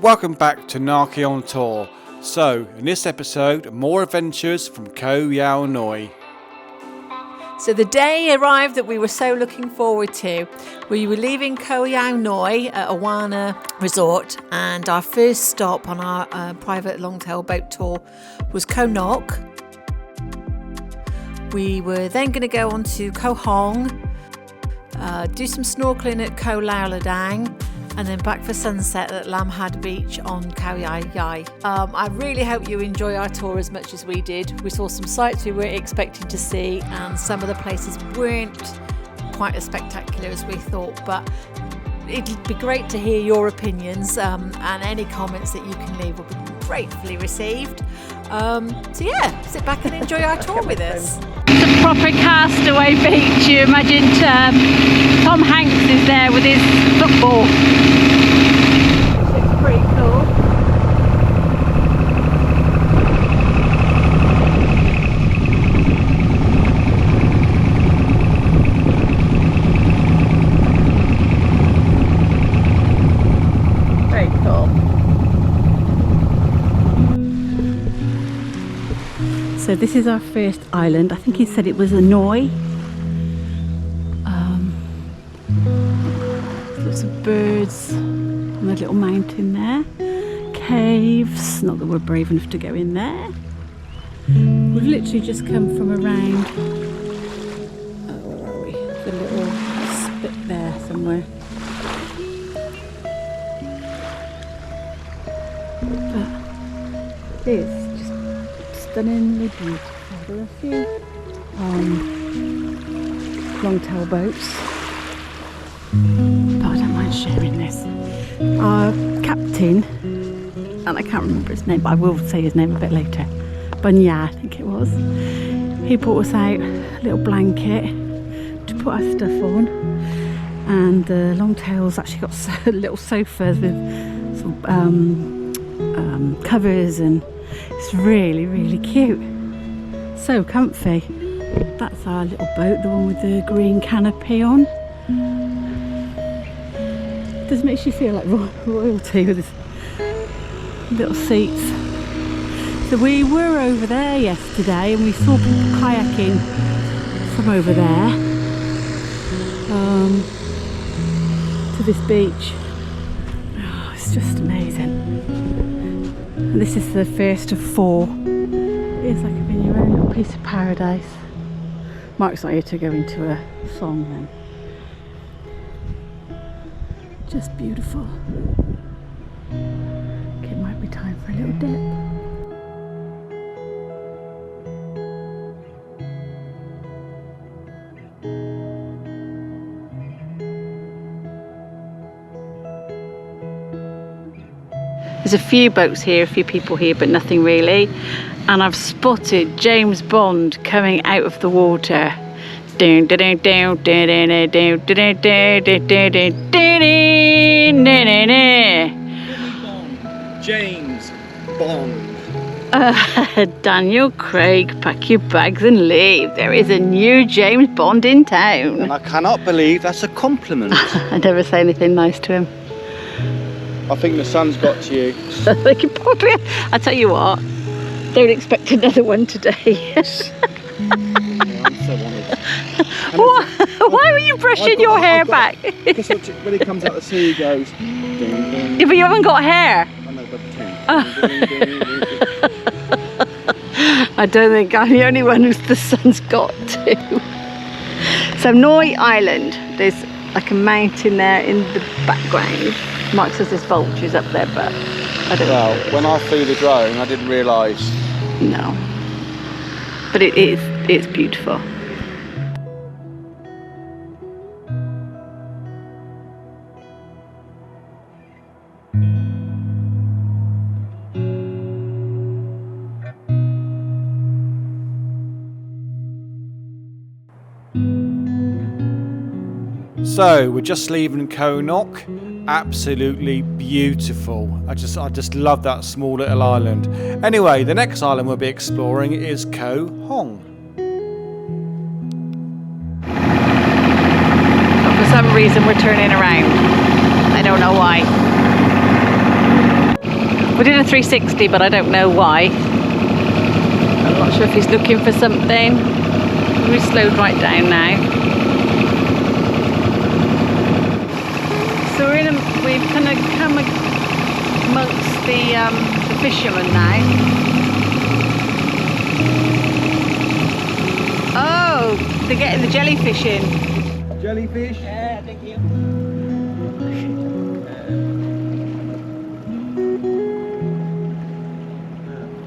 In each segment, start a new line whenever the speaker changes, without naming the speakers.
Welcome back to Narki on Tour. So, in this episode, more adventures from Koh Yao Noi.
So the day arrived that we were so looking forward to. We were leaving Koh Yao Noi at Awana Resort, and our first stop on our private longtail boat tour was Koh Nok. We were then going to go on to Koh Hong, do some snorkeling at Koh Yao Yai, and then back for sunset at Lam Had Beach on Koh Yao Yai. I really hope you enjoy our tour as much as we did. We saw some sights we weren't expecting to see, and some of the places weren't quite as spectacular as we thought, but it'd be great to hear your opinions, and any comments that you can leave will be gratefully received. So yeah, sit back and enjoy our tour with us.
It's a proper castaway beach. You imagine Tom Hanks is there with his football.
Looks pretty cool. Very cool.
So this is our first island. I think he said it was Noi. Lots of birds on the little mountain there. Caves. Not that we're brave enough to go in there. We've literally just come from around. Where are we? The little spit there somewhere. But it is just stunningly beautiful. There are a few longtail boats, but I don't mind sharing this. Our captain, and I can't remember his name, but I will say his name a bit later, Bunya, I think it was, he brought us out a little blanket to put our stuff on, and the longtails actually got little sofas with some covers, and it's really, really cute. So comfy. That's our little boat, the one with the green canopy on. It just makes you feel like royalty with this little seats. So we were over there yesterday and we saw people kayaking from over there to this beach. Oh, it's just amazing. And this is the first of 4. It's like having your own little piece of paradise. Mark's not here to go into a song then. Just beautiful. It might be time for a little dip. There's a few boats here, a few people here, but nothing really. And I've spotted James Bond coming out of the water. James
Bond.
Daniel Craig, pack your bags and leave. There is a new James Bond in town.
And I cannot believe that's a compliment.
I never say anything nice to him.
I think the sun's got to you.
They could probably. I tell you what, don't expect another one today.
Yeah, I'm so honoured.
Why were you brushing your hair back?
Because when he comes out the sea, he goes. Ding, ding.
Yeah, but you haven't got hair.
I know, but
I don't think I'm the only one who the sun's got to. So Noi Island, there's like a mountain there in the background. Mark says there's vultures up there, but I don't know.
Well, when I flew the drone, I didn't realise.
No. But it's beautiful.
So we're just leaving Koh Nok. Absolutely beautiful. I just love that small little island. Anyway, the next island we'll be exploring is Koh Hong.
But for some reason we're turning around. I don't know why. We did a 360, but I don't know why. I'm not sure if he's looking for something. We slowed right down now. So we've kind of come amongst the fishermen now. Oh, they're getting the jellyfish in.
Jellyfish?
Yeah, thank you.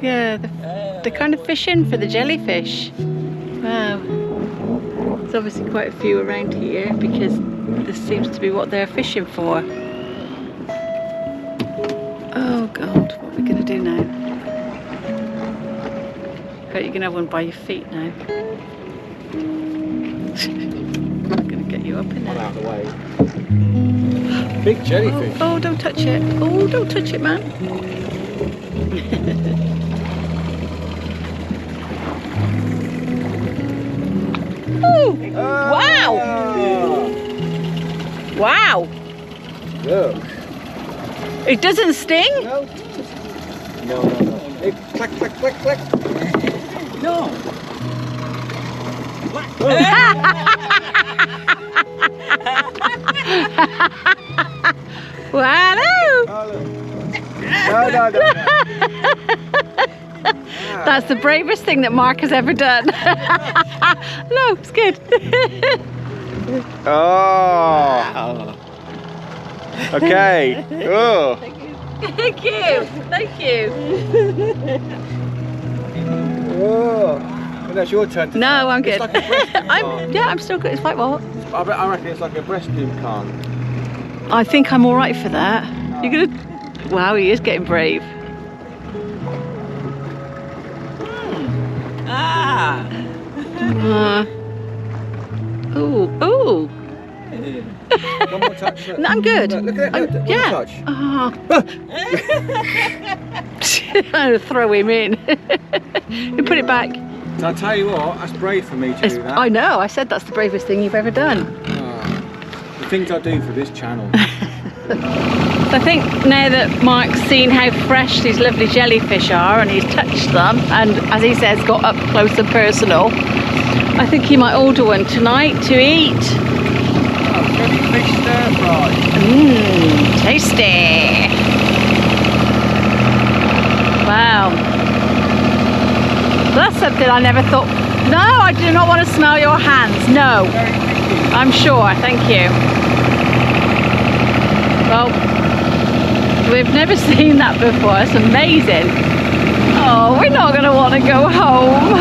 Yeah, they're kind of fishing for the jellyfish. Wow. There's obviously quite a few around here because this seems to be what they're fishing for. Oh God, what are we going to do now? Bet you're going to have one by your feet now. I'm going to get you up in there.
Out of the way. Big jellyfish.
Oh, don't touch it. Oh, don't touch it, man. Ooh, wow! Wow!
Look.
It doesn't sting?
No. No. Hey, clack, clack, clack, clack.
No.
Wow!
No.
That's the bravest thing that Mark has ever done. No, it's good.
Oh. Okay. Oh.
Thank you. Thank you.
Oh. Well, that's your turn.
No, I'm good.
It's like a breast implant.
I'm still good. It's like what?
I reckon it's like a breast implant.
I think I'm all right for that. You're gonna. Wow, he is getting brave.
Ah.
Ooh.
One more touch. Look.
No, I'm good.
Look at it. Look, one
Yeah.
touch.
Oh. I'm gonna throw him in. You put it back.
So I'll tell you what, that's brave for me to do that.
I know. I said that's the bravest thing you've ever done.
The things I do for this channel.
I think now that Mark's seen how fresh these lovely jellyfish are and he's touched them and, as he says, got up close and personal, I think he might order one tonight to eat.
Oh, jellyfish stir fry.
Mmm, tasty. Wow. That's something I never thought. No, I do not want to smell your hands. No. I'm sure, thank you. Well, we've never seen that before. It's amazing. Oh, we're not going to want to go home.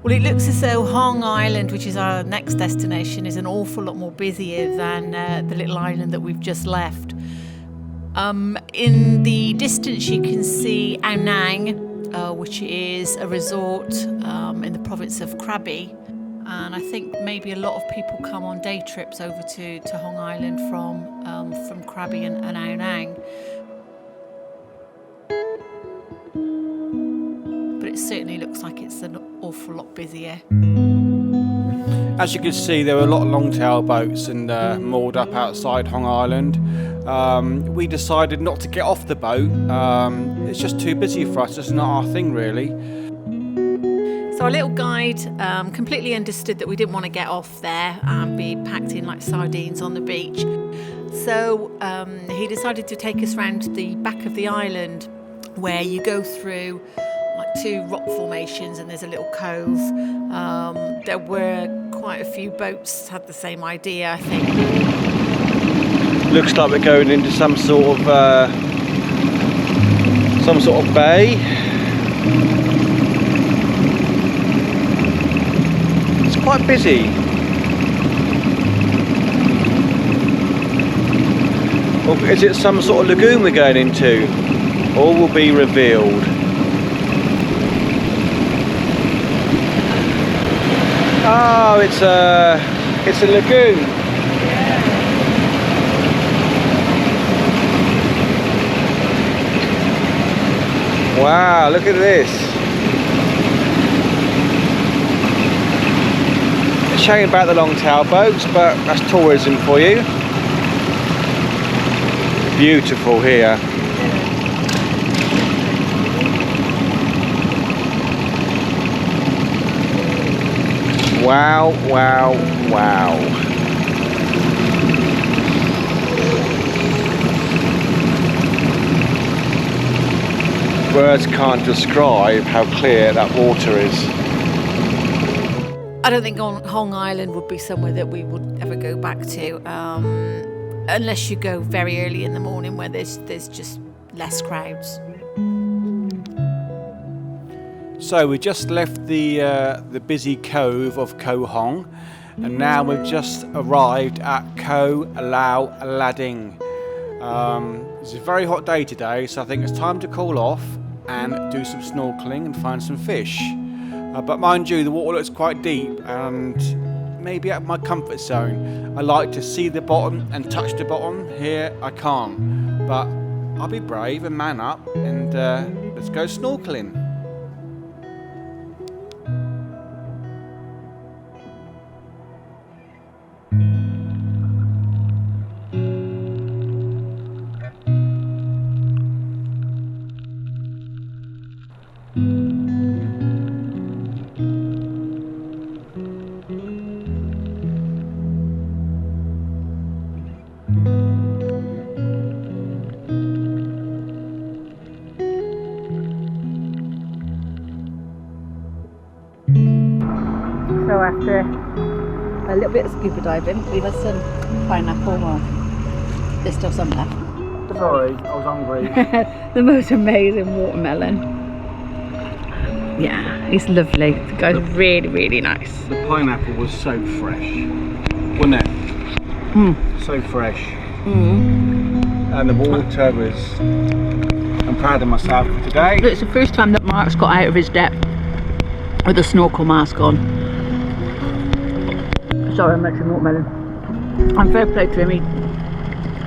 Well, it looks as though Hong Island, which is our next destination, is an awful lot more busier than the little island that we've just left. In the distance you can see Ao Nang, which is a resort in the province of Krabi. And I think maybe a lot of people come on day trips over to Hong Island from Krabi and Ao Nang. But it certainly looks like it's an awful lot busier.
As you can see, there were a lot of longtail boats and moored up outside Hong Island. We decided not to get off the boat. It's just too busy for us. It's not our thing, really.
So our little guide completely understood that we didn't want to get off there and be packed in like sardines on the beach. So he decided to take us round the back of the island where you go through like two rock formations and there's a little cove. There were quite a few boats had the same idea, I think.
Looks like we're going into some sort of bay. It's quite busy. Or is it some sort of lagoon we're going into? All will be revealed. Oh, it's a lagoon. Wow, look at this. It's showing about the longtail boats, but that's tourism for you. beautiful here. Wow, wow, wow. Words can't describe how clear that water is.
I don't think Hong Island would be somewhere that we would ever go back to, unless you go very early in the morning where there's just less crowds.
So we just left the busy cove of Koh Hong, and now we've just arrived at Koh Yao Yai. It's a very hot day today, so I think it's time to cool off and do some snorkeling and find some fish. But mind you, the water looks quite deep and maybe out of my comfort zone. I like to see the bottom and touch the bottom. Here I can't, but I'll be brave and man up and let's go snorkeling.
So after a little bit of scuba diving, we've had some pineapple. Well, there's still some left.
Sorry, I was hungry.
The most amazing watermelon. Yeah, it's lovely. The guy's really, really nice.
The pineapple was so fresh, wasn't it? So fresh. And the water was... I'm proud of myself for today.
It's the first time that Mark's got out of his depth with a snorkel mask on. Sorry, I'm making watermelon. I'm fair play to him.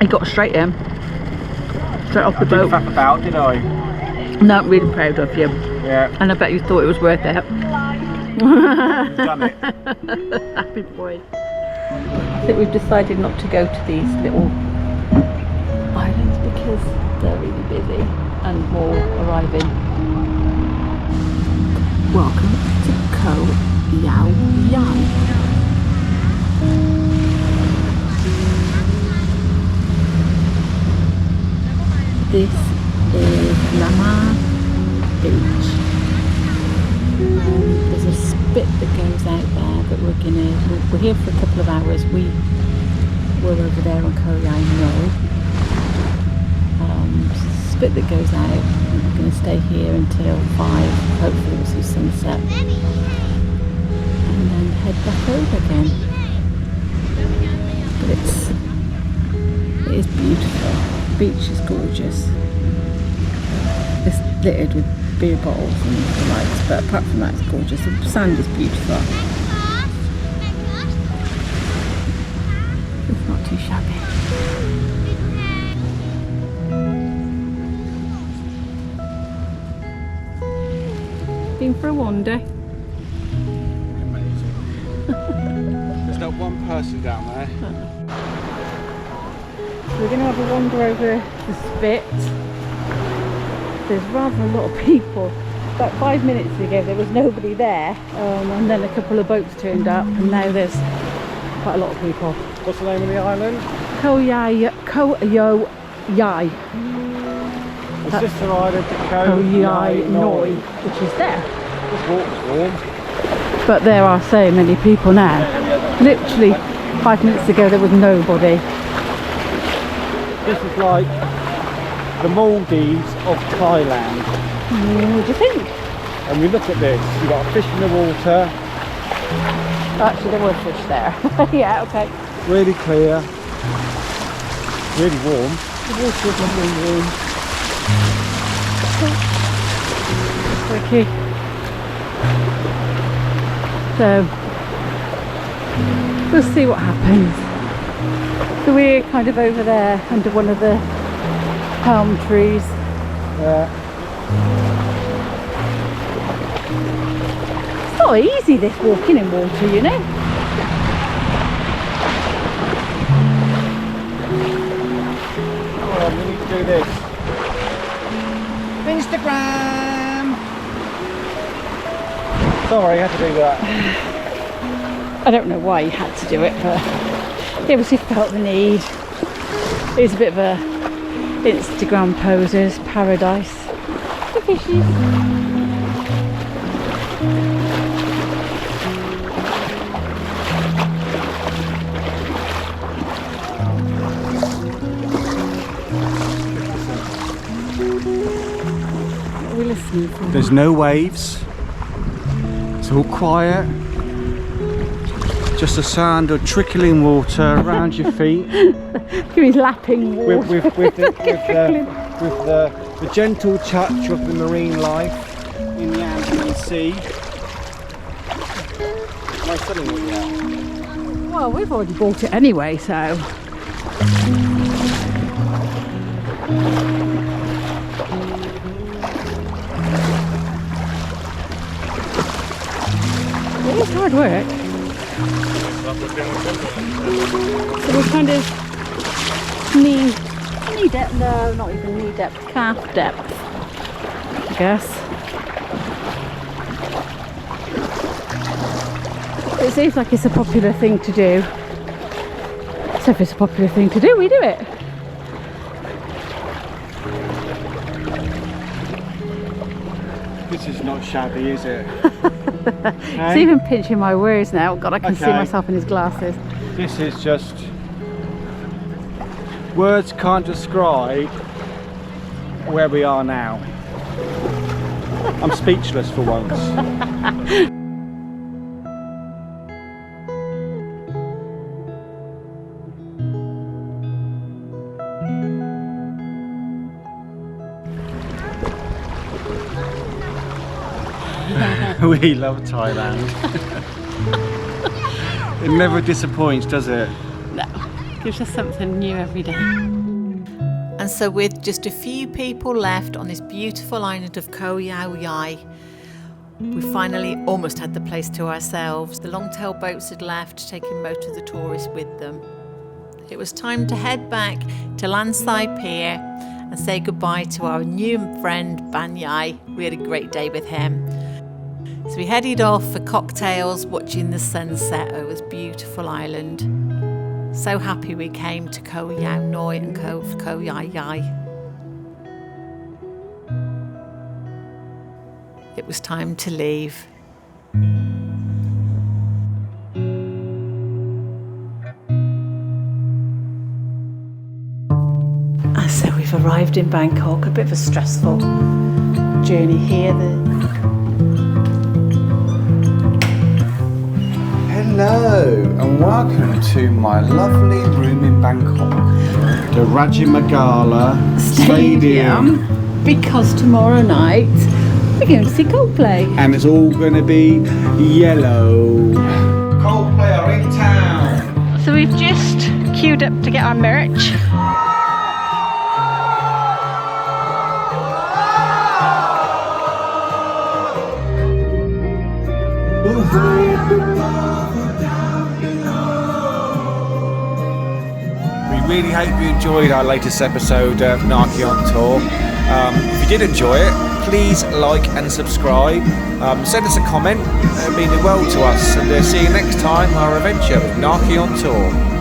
He got straight in, straight off the boat.
Didn't faff about, did I?
No, I'm really proud of you.
Yeah.
And I bet you thought it was worth it.
Done it.
Happy boy. I think we've decided not to go to these little islands because they're really busy and more arriving. Welcome to Koh Yao Yai. This is Lam Had Beach. There's a spit that goes out there, but we're here for a couple of hours. We were over there on Koh Yao Noi. Spit that goes out. We're going to stay here until 5. Hopefully we'll see sunset, and then head back over again. But it is beautiful. The beach is gorgeous. It's littered with beer bottles and the likes, but apart from that, it's gorgeous. The sand is beautiful. It's not too shabby. Been for a wander.
Amazing. There's not one person down there.
We're going to have a wander over the spit. There's rather a lot of people. About 5 minutes ago there was nobody there, and then a couple of boats turned up, and now there's quite a lot of people.
What's the name of the island?
Koh Yao Yai.
The sister island to
Koh Yao Noi, which is there.
This water's warm.
But there are so many people now. Literally 5 minutes ago there was nobody.
This is like the Maldives of Thailand.
What do you think?
And we look at this, you've got a fish in the water.
Actually there were fish there. Yeah, okay.
Really clear. Really warm.
The water is lovely and warm. Okay. So we'll see what happens. So we're kind of over there under one of the palm trees.
Yeah.
It's not easy this walking in water, you know.
Oh, do this. Instagram! Sorry, I had to do that.
I don't know why he had to do it, but he obviously felt the need. It was a bit of a Instagram poser's paradise. The fishies. What are we listening for?
There's no waves. It's all quiet. Just the sound of trickling water around your feet.
He's lapping water.
With the gentle touch of the marine life in the Andean Sea. Am I selling it yet?
Well, we've already bought it anyway, so. It is hard work. So we're kind of knee depth, no, not even knee depth, calf depth, I guess. It seems like it's a popular thing to do. So if it's a popular thing to do, we do it.
This is not shabby, is it?
It's even pinching my words now. God, I can see myself in his glasses.
This is just... words can't describe where we are now. I'm speechless for once. We love Thailand. It never disappoints, does it?
No, gives us something new every day.
And so with just a few people left on this beautiful island of Koh Yao Yai, we finally almost had the place to ourselves. The longtail boats had left, taking most of the tourists with them. It was time to head back to Landside Pier and say goodbye to our new friend Ban Yai. We had a great day with him. So we headed off for cocktails, watching the sunset over this beautiful island. So happy we came to Koh Yao Noi and Koh Yao Yai. It was time to leave. And so we've arrived in Bangkok, a bit of a stressful journey here.
Hello and welcome to my lovely room in Bangkok, the Rajamagala Stadium.
Because tomorrow night we're going to see Coldplay.
And it's all going to be yellow. Coldplay are in town.
So we've just queued up to get our merch.
We really hope you enjoyed our latest episode of Naki on Tour. If you did enjoy it, please like and subscribe. Send us a comment. It means the world to us. And see you next time, our adventure with Naki on Tour.